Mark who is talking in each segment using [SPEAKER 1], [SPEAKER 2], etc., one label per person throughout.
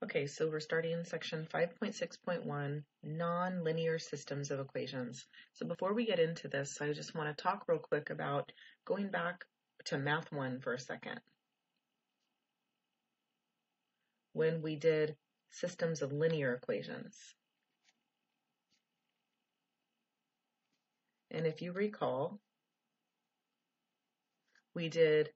[SPEAKER 1] Okay, so we're starting section 5.6.1, nonlinear systems of equations. So before we get into this, I just want to talk real quick about going back to Math 1 for a second. When we did systems of linear equations. And if you recall, we did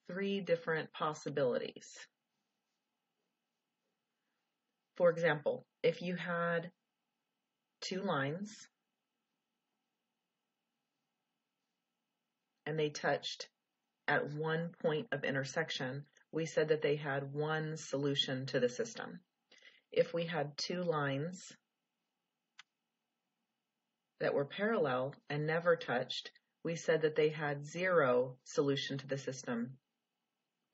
[SPEAKER 1] 3 different possibilities. For example, if you had 2 lines and they touched at one point of intersection, we said that they had one solution to the system. If we had 2 lines that were parallel and never touched, we said that they had 0 solution to the system,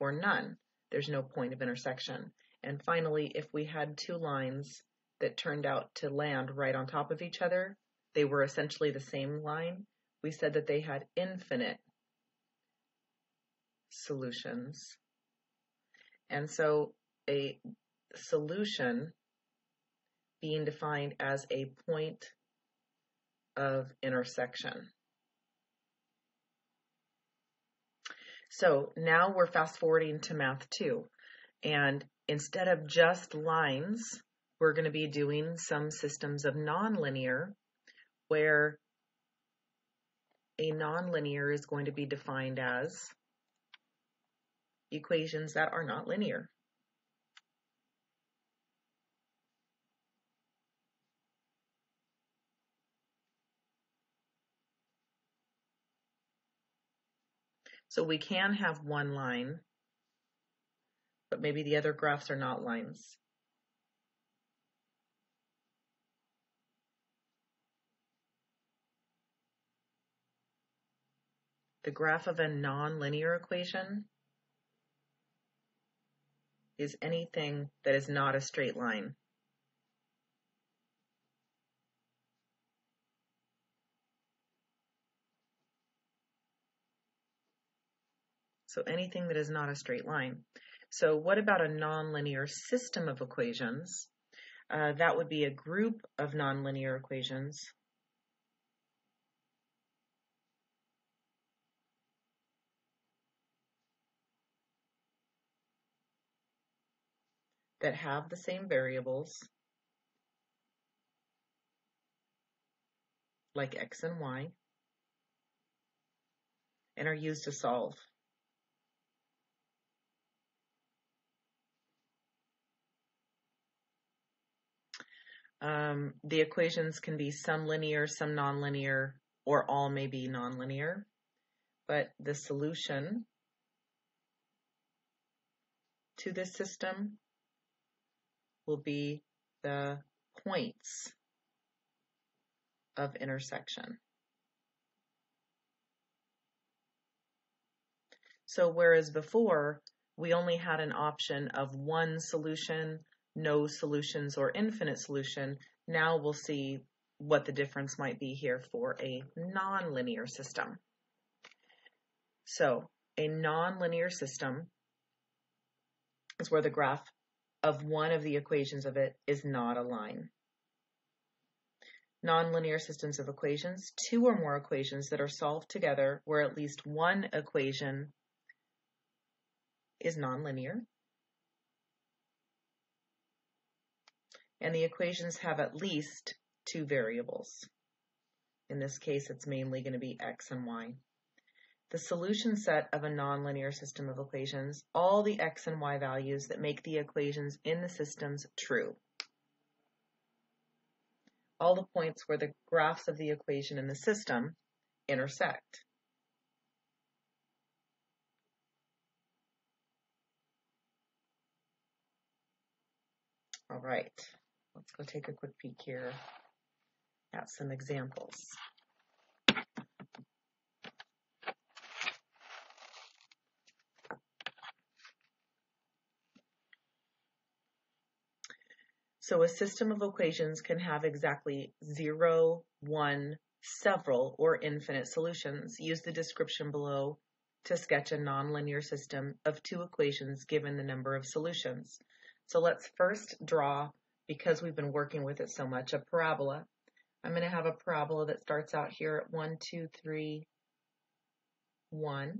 [SPEAKER 1] or none. There's no point of intersection. And finally, if we had 2 lines that turned out to land right on top of each other, they were essentially the same line, we said that they had infinite solutions. And so a solution being defined as a point of intersection. So now we're fast forwarding to Math 2, and instead of just lines, we're going to be doing some systems of nonlinear, where a nonlinear is going to be defined as equations that are not linear. So we can have one line, but maybe the other graphs are not lines. The graph of a nonlinear equation is anything that is not a straight line. So anything that is not a straight line. So what about a nonlinear system of equations? That would be a group of nonlinear equations that have the same variables, like x and y, and are used to solve. The equations can be some linear, some nonlinear, or all may be nonlinear, but the solution to this system will be the points of intersection. So whereas before we only had an option of one solution, no solutions, or infinite solution, now we'll see what the difference might be here for a nonlinear system. So a nonlinear system is where the graph of one of the equations of it is not a line. Nonlinear systems of equations, 2 or more equations that are solved together where at least one equation is nonlinear, and the equations have at least 2 variables. In this case, it's mainly going to be x and y. The solution set of a nonlinear system of equations, all the x and y values that make the equations in the systems true. All the points where the graphs of the equation in the system intersect. All right, let's go take a quick peek here at some examples. So a system of equations can have exactly 0, 1, several, or infinite solutions. Use the description below to sketch a nonlinear system of 2 equations given the number of solutions. So let's first draw, because we've been working with it so much, a parabola. I'm going to have a parabola that starts out here at 1, 2, 3, 1.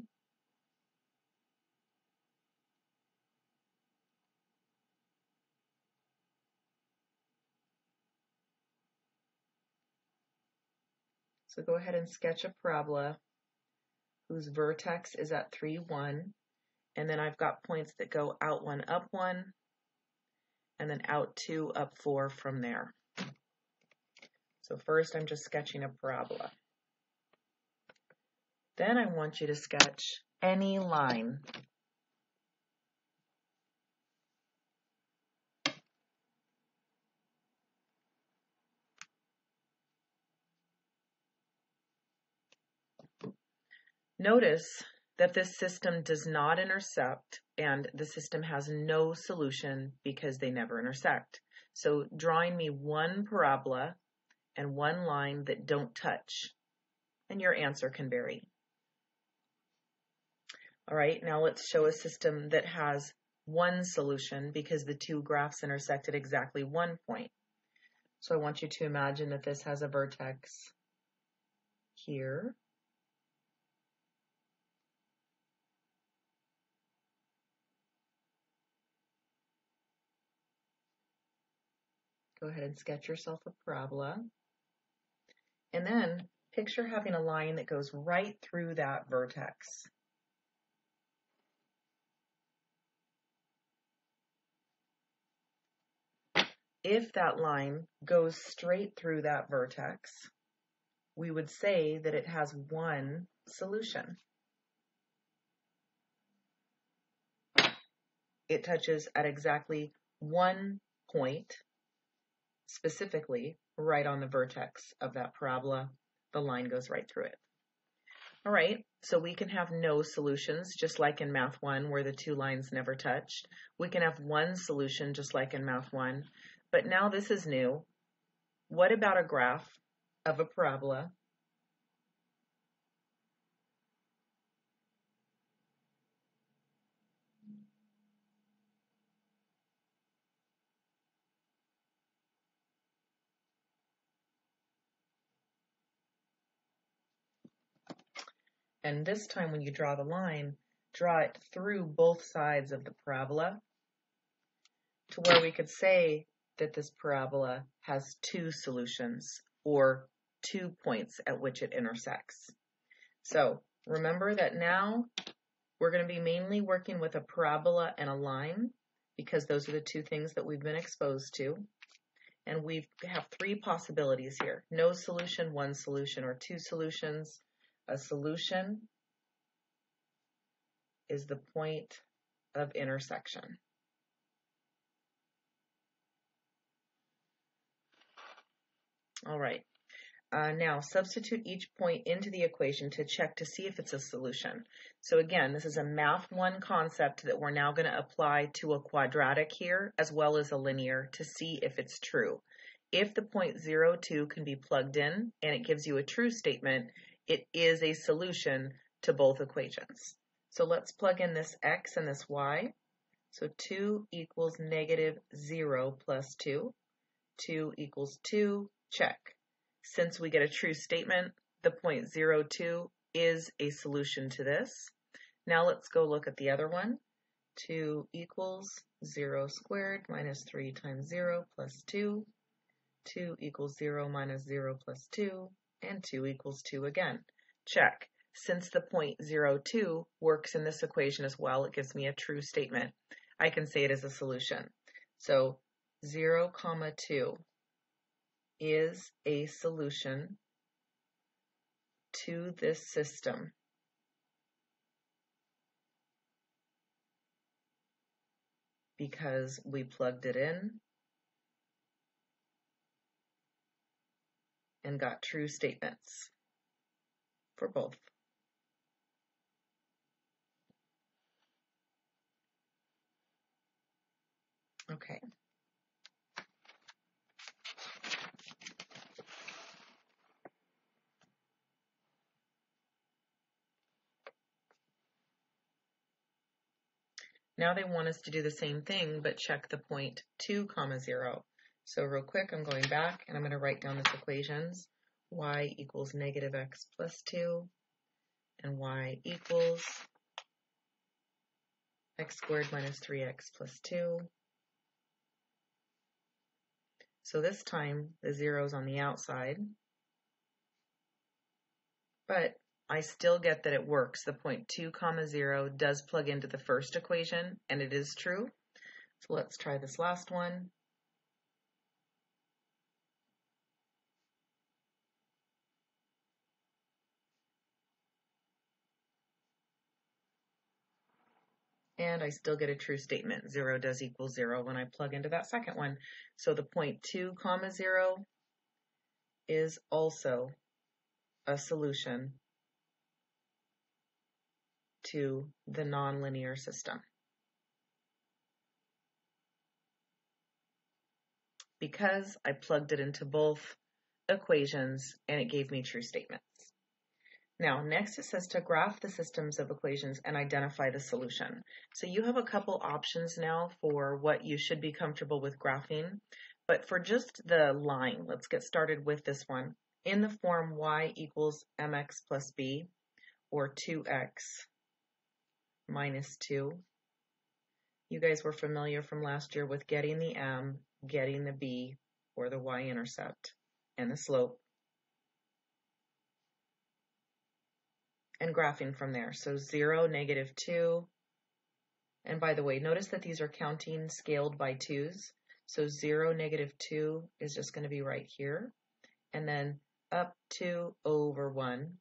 [SPEAKER 1] So go ahead and sketch a parabola whose vertex is at 3, 1. And then I've got points that go out 1, up 1, and then out 2, up 4 from there. So first I'm just sketching a parabola. Then I want you to sketch any line. Notice that this system does not intersect, and the system has no solution because they never intersect. So drawing me one parabola and one line that don't touch, and your answer can vary. All right, now let's show a system that has one solution because the two graphs intersect at exactly 1 point. So I want you to imagine that this has a vertex here. Go ahead and sketch yourself a parabola. And then picture having a line that goes right through that vertex. If that line goes straight through that vertex, we would say that it has one solution. It touches at exactly 1 point, specifically right on the vertex of that parabola. The line goes right through it. All right, so we can have no solutions, just like in Math 1, where the two lines never touched. We can have one solution, just like in Math 1. But now this is new. What about a graph of a parabola and this time when you draw the line, draw it through both sides of the parabola to where we could say that this parabola has two solutions or 2 points at which it intersects. So remember that now we're going to be mainly working with a parabola and a line because those are the two things that we've been exposed to. And we have 3 possibilities here. No solution, one solution, or 2 solutions. A solution is the point of intersection. All right. Now substitute each point into the equation to check to see if it's a solution. So again, this is a Math 1 concept that we're now going to apply to a quadratic here as well as a linear to see if it's true. If the point 0, 2 can be plugged in and it gives you a true statement, it is a solution to both equations. So let's plug in this x and this y. So 2 equals negative 0 plus 2. 2 equals 2, check. Since we get a true statement, the point 0, 2 is a solution to this. Now let's go look at the other one. 2 equals 0 squared minus 3 times 0 plus 2. 2 equals 0 minus 0 plus 2. And 2 equals 2 again. Check. Since the point 0, 2 works in this equation as well, it gives me a true statement. I can say it is a solution. So 0, 2 is a solution to this system because we plugged it in and got true statements for both. Okay. Now they want us to do the same thing, but check the point 2, 0. So real quick, I'm going back and I'm going to write down this equations. Y equals negative x plus 2 and y equals x squared minus 3x plus 2. So this time the 0 is on the outside, but I still get that it works. The point 2, 0 does plug into the first equation, and it is true. So let's try this last one. And I still get a true statement. 0 does equal 0 when I plug into that second one. So the point 2, 0 is also a solution to the nonlinear system, because I plugged it into both equations and it gave me true statements. Now, next it says to graph the systems of equations and identify the solution. So you have a couple options now for what you should be comfortable with graphing, but for just the line, let's get started with this one. In the form y equals mx plus b, or 2x minus 2, you guys were familiar from last year with getting the m, getting the b, or the y-intercept, and the slope, and graphing from there. So 0, negative 2, and by the way, notice that these are counting scaled by 2's. So 0, negative 2 is just going to be right here, and then up 2 over 1,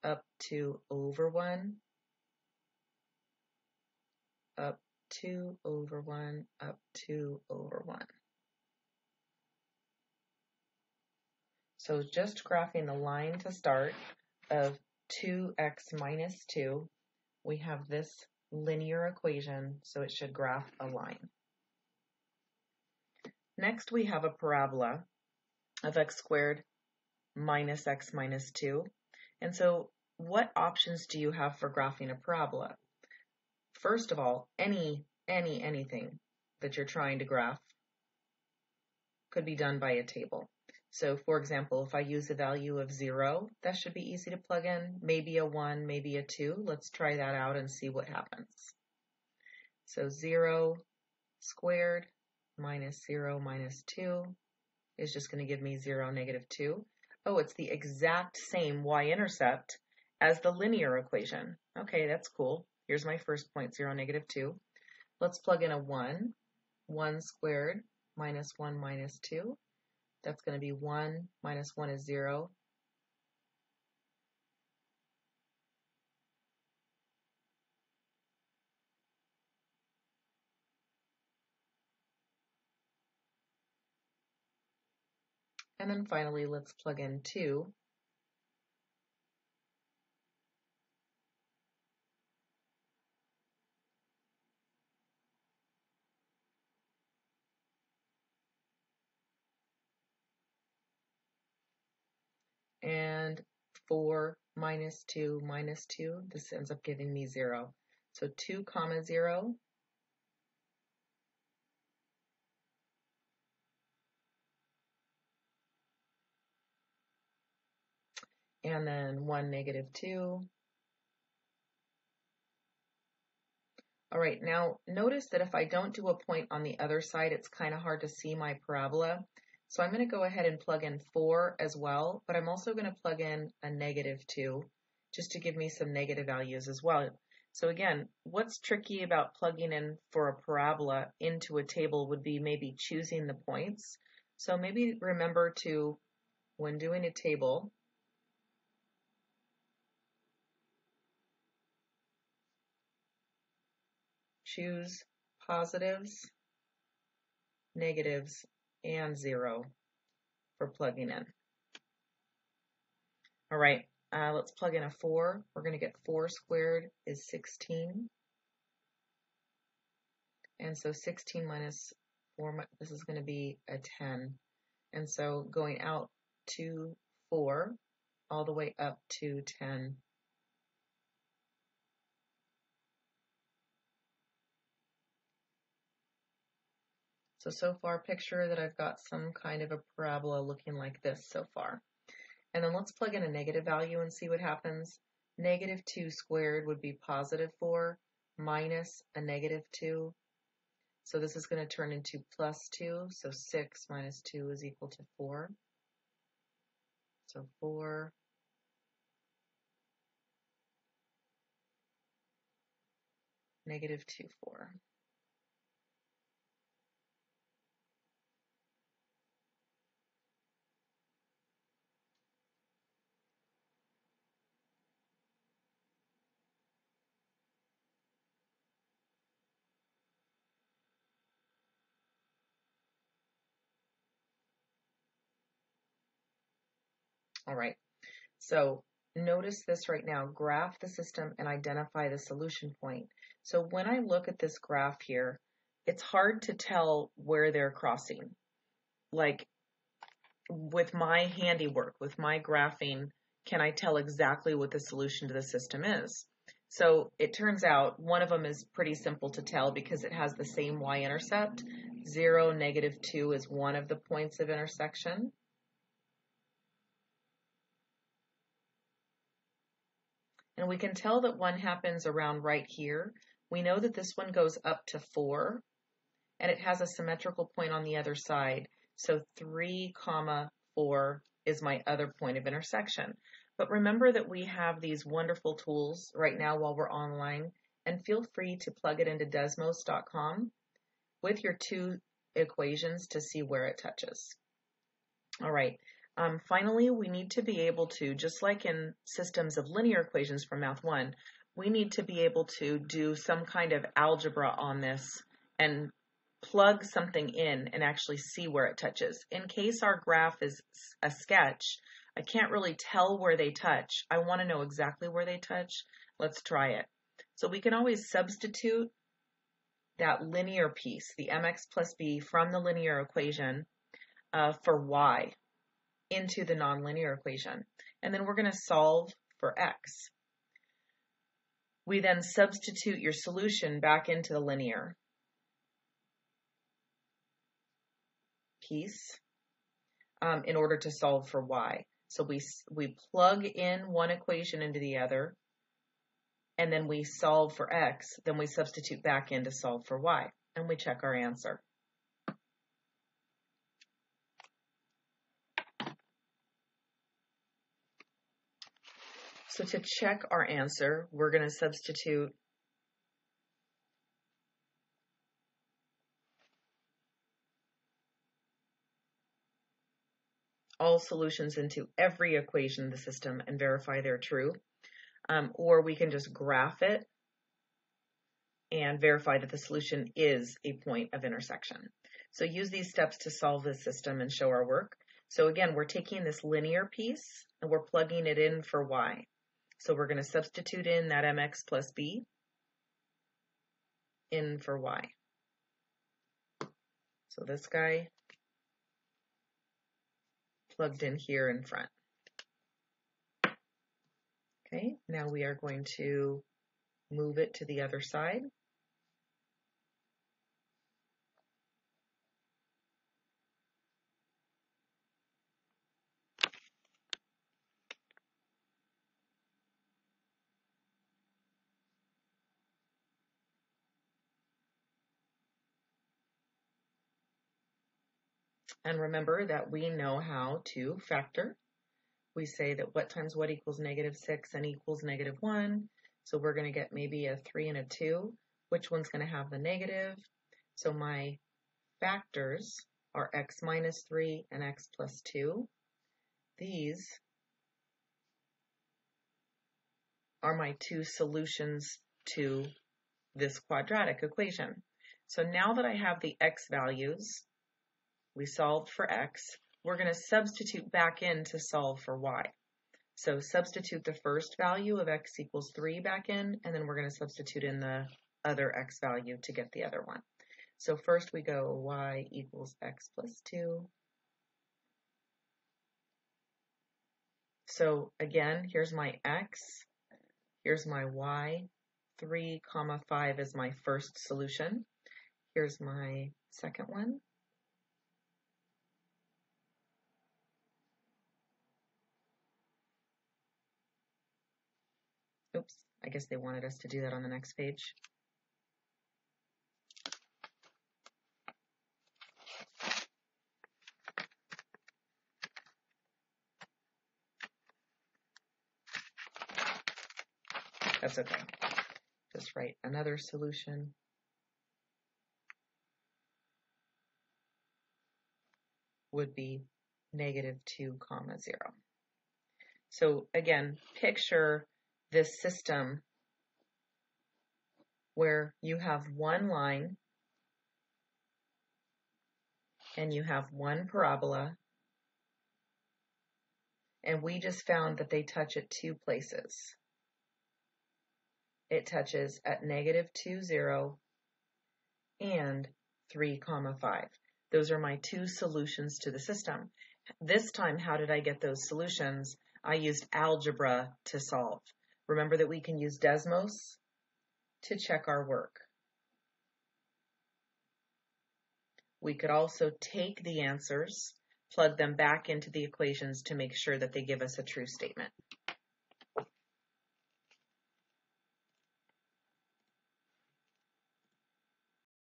[SPEAKER 1] up 2 over 1, up 2 over 1, up 2 over 1. So just graphing the line to start of 2x minus 2, we have this linear equation, so it should graph a line. Next, we have a parabola of x squared minus x minus 2. And so what options do you have for graphing a parabola? First of all, anything that you're trying to graph could be done by a table. So for example, if I use a value of 0, that should be easy to plug in. Maybe a 1, maybe a 2. Let's try that out and see what happens. So 0 squared minus 0 minus 2 is just going to give me 0, negative 2. Oh, it's the exact same y-intercept as the linear equation. Okay, that's cool. Here's my first point, 0, negative 2. Let's plug in a 1. 1 squared minus 1 minus 2. That's going to be 1 minus 1 is 0. And then finally, let's plug in 2. And 4 minus 2 minus 2, this ends up giving me 0. So 2, 0. And then 1, negative 2. All right, now notice that if I don't do a point on the other side, it's kind of hard to see my parabola. So I'm going to go ahead and plug in 4 as well, but I'm also going to plug in a negative 2 just to give me some negative values as well. So again, what's tricky about plugging in for a parabola into a table would be maybe choosing the points. So maybe remember to, when doing a table, choose positives, negatives, and 0 for plugging in. All right, let's plug in a 4. We're going to get 4 squared is 16. And so 16 minus 4, this is going to be a 10. And so going out to 4, all the way up to 10. So far, picture that I've got some kind of a parabola looking like this so far. And then let's plug in a negative value and see what happens. Negative 2 squared would be positive 4 minus a negative 2. So this is going to turn into plus 2. So 6 minus 2 is equal to 4. So 4 negative 2, 4. All right, so notice this right now. Graph the system and identify the solution point. So when I look at this graph here, it's hard to tell where they're crossing. Like with my handiwork, with my graphing, can I tell exactly what the solution to the system is? So it turns out one of them is pretty simple to tell because it has the same y-intercept. 0, negative 2 is one of the points of intersection. And we can tell that one happens around right here. We know that this one goes up to 4, and it has a symmetrical point on the other side. So 3, 4 is my other point of intersection. But remember that we have these wonderful tools right now while we're online, and feel free to plug it into desmos.com with your two equations to see where it touches. All right. Finally, we need to be able to, just like in systems of linear equations from Math 1, we need to be able to do some kind of algebra on this and plug something in and actually see where it touches. In case our graph is a sketch, I can't really tell where they touch. I want to know exactly where they touch. Let's try it. So we can always substitute that linear piece, the mx plus b, from the linear equation for y into the nonlinear equation. And then we're going to solve for x. We then substitute your solution back into the linear piece in order to solve for y. So we plug in one equation into the other, and then we solve for x, then we substitute back in to solve for y, and we check our answer. So to check our answer, we're going to substitute all solutions into every equation in the system and verify they're true. Or we can just graph it and verify that the solution is a point of intersection. So use these steps to solve this system and show our work. So again, we're taking this linear piece and we're plugging it in for y. So we're going to substitute in that mx plus b in for y. So this guy plugged in here in front. Okay, now we are going to move it to the other side. And remember that we know how to factor. We say that what times what equals -6 and equals -1. So we're going to get maybe a 3 and a 2. Which one's going to have the negative? So my factors are x minus 3 and x plus 2. These are my two solutions to this quadratic equation. So now that I have the x values, we solved for x, we're going to substitute back in to solve for y. So substitute the first value of x equals 3 back in, and then we're going to substitute in the other x value to get the other one. So first we go y equals x plus 2. So again, here's my x, here's my y, 3, 5 is my first solution. Here's my second one. I guess they wanted us to do that on the next page. That's okay. Just write another solution. Would be -2, 0. So again, picture this system where you have one line and you have one parabola, and we just found that they touch at 2 places. It touches at -2, 0 and 3, 5. Those are my 2 solutions to the system. This time, how did I get those solutions? I used algebra to solve. Remember that we can use Desmos to check our work. We could also take the answers, plug them back into the equations to make sure that they give us a true statement.